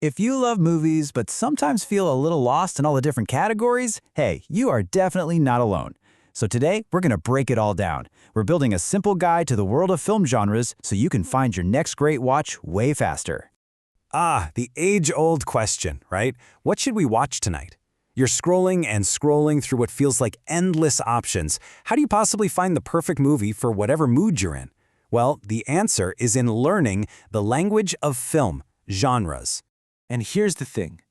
If you love movies but sometimes feel a little lost in all the different categories, hey, you are definitely not alone. So today, we're going to break it all down. We're building a simple guide to the world of film genres so you can find your next great watch way faster. The age-old question, right? What should we watch tonight? You're scrolling and scrolling through what feels like endless options. How do you possibly find the perfect movie for whatever mood you're in? Well, the answer is in learning the language of film, genres. And here's the thing.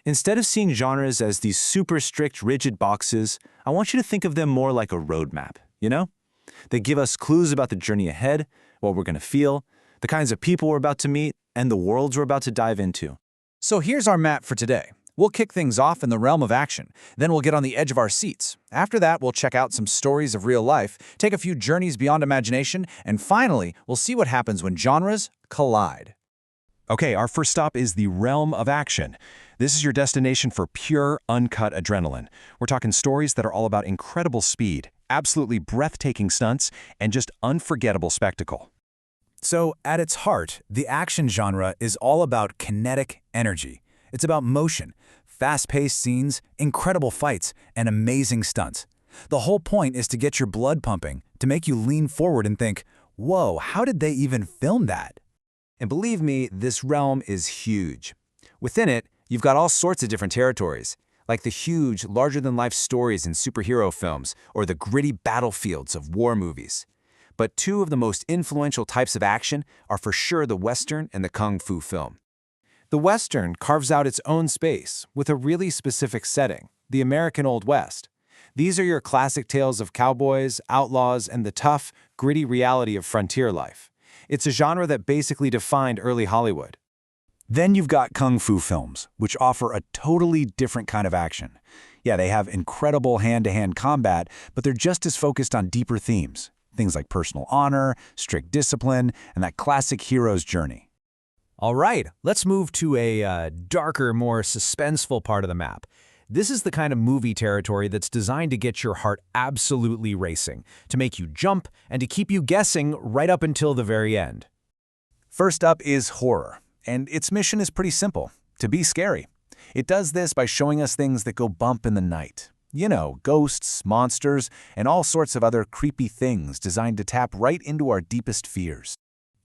Instead of seeing genres as these super strict, rigid boxes, I want you to think of them more like a roadmap, you know? They give us clues about the journey ahead, what we're going to feel, the kinds of people we're about to meet, and the worlds we're about to dive into. So here's our map for today. We'll kick things off in the realm of action. Then we'll get on the edge of our seats. After that, we'll check out some stories of real life, take a few journeys beyond imagination, and finally, we'll see what happens when genres collide. Okay, our first stop is the realm of action. This is your destination for pure, uncut adrenaline. We're talking stories that are all about incredible speed, absolutely breathtaking stunts, and just unforgettable spectacle. So, at its heart, the action genre is all about kinetic energy. It's about motion, fast-paced scenes, incredible fights, and amazing stunts. The whole point is to get your blood pumping, to make you lean forward and think, whoa, how did they even film that? And believe me, this realm is huge. Within it, you've got all sorts of different territories, like the huge, larger-than-life stories in superhero films or the gritty battlefields of war movies. But two of the most influential types of action are for sure the Western and the Kung Fu film. The Western carves out its own space with a really specific setting, the American Old West. These are your classic tales of cowboys, outlaws, and the tough, gritty reality of frontier life. It's a genre that basically defined early Hollywood. Then you've got Kung Fu films, which offer a totally different kind of action. Yeah, they have incredible hand-to-hand combat, but they're just as focused on deeper themes. Things like personal honor, strict discipline, and that classic hero's journey. All right, let's move to a darker, more suspenseful part of the map. This is the kind of movie territory that's designed to get your heart absolutely racing, to make you jump, and to keep you guessing right up until the very end. First up is horror, and its mission is pretty simple, to be scary. It does this by showing us things that go bump in the night. You know, ghosts, monsters, and all sorts of other creepy things designed to tap right into our deepest fears.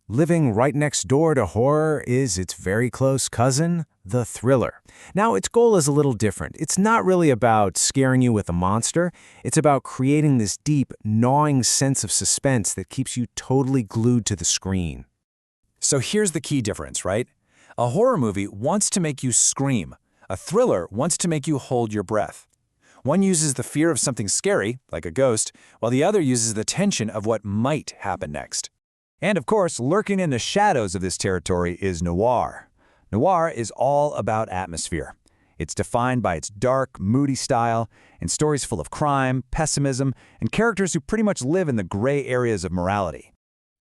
Living right next door to horror is its very close cousin, the thriller. Now, its goal is a little different. It's not really about scaring you with a monster. It's about creating this deep, gnawing sense of suspense that keeps you totally glued to the screen. So here's the key difference, right? A horror movie wants to make you scream. A thriller wants to make you hold your breath. One uses the fear of something scary, like a ghost, while the other uses the tension of what might happen next. And of course, lurking in the shadows of this territory is noir. Noir is all about atmosphere. It's defined by its dark, moody style and stories full of crime, pessimism, and characters who pretty much live in the gray areas of morality.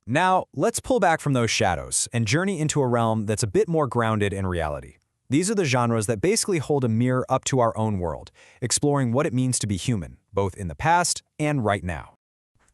Now, let's pull back from those shadows and journey into a realm that's a bit more grounded in reality. These are the genres that basically hold a mirror up to our own world, exploring what it means to be human, both in the past and right now.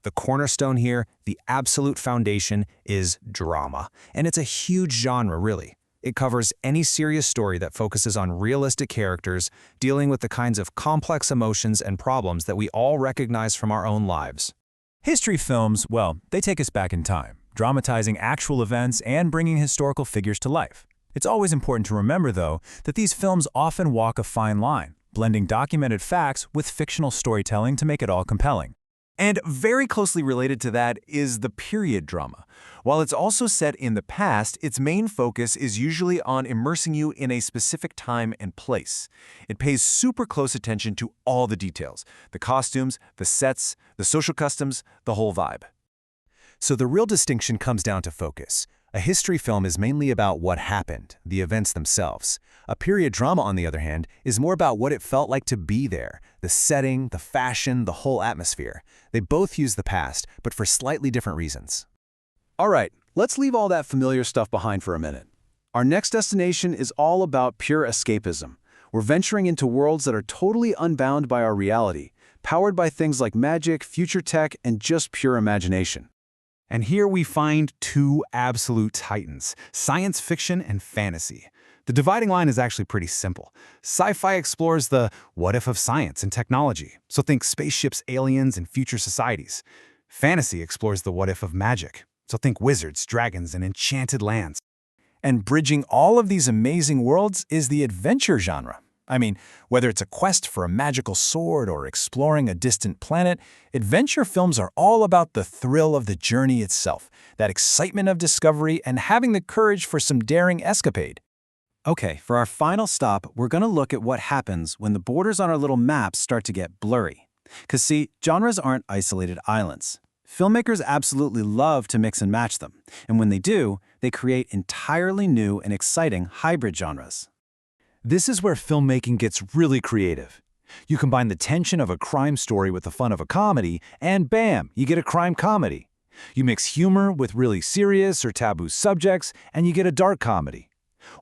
The cornerstone here, the absolute foundation, is drama. And it's a huge genre, really. It covers any serious story that focuses on realistic characters, dealing with the kinds of complex emotions and problems that we all recognize from our own lives. History films, well, they take us back in time, dramatizing actual events and bringing historical figures to life. It's always important to remember, though, that these films often walk a fine line, blending documented facts with fictional storytelling to make it all compelling. And very closely related to that is the period drama. While it's also set in the past, its main focus is usually on immersing you in a specific time and place. It pays super close attention to all the details, the costumes, the sets, the social customs, the whole vibe. So the real distinction comes down to focus. A history film is mainly about what happened, the events themselves. A period drama, on the other hand, is more about what it felt like to be there, the setting, the fashion, the whole atmosphere. They both use the past, but for slightly different reasons. All right, let's leave all that familiar stuff behind for a minute. Our next destination is all about pure escapism. We're venturing into worlds that are totally unbound by our reality, powered by things like magic, future tech, and just pure imagination. And here we find two absolute titans, science fiction and fantasy. The dividing line is actually pretty simple. Sci-fi explores the what if of science and technology, so think spaceships, aliens, and future societies. Fantasy explores the what if of magic, so think wizards, dragons, and enchanted lands. And bridging all of these amazing worlds is the adventure genre. I mean, whether it's a quest for a magical sword or exploring a distant planet, adventure films are all about the thrill of the journey itself, that excitement of discovery, and having the courage for some daring escapade. Okay, for our final stop, we're going to look at what happens when the borders on our little maps start to get blurry. Because see, genres aren't isolated islands. Filmmakers absolutely love to mix and match them, and when they do, they create entirely new and exciting hybrid genres. This is where filmmaking gets really creative. You combine the tension of a crime story with the fun of a comedy, and bam, you get a crime comedy. You mix humor with really serious or taboo subjects, and you get a dark comedy.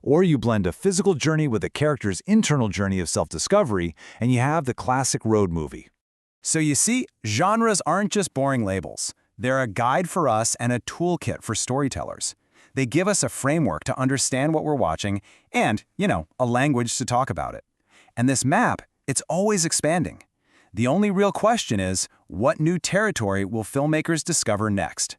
Or you blend a physical journey with a character's internal journey of self-discovery, and you have the classic road movie. So you see, genres aren't just boring labels. They're a guide for us and a toolkit for storytellers. They give us a framework to understand what we're watching and, a language to talk about it. And this map, it's always expanding. The only real question is, what new territory will filmmakers discover next?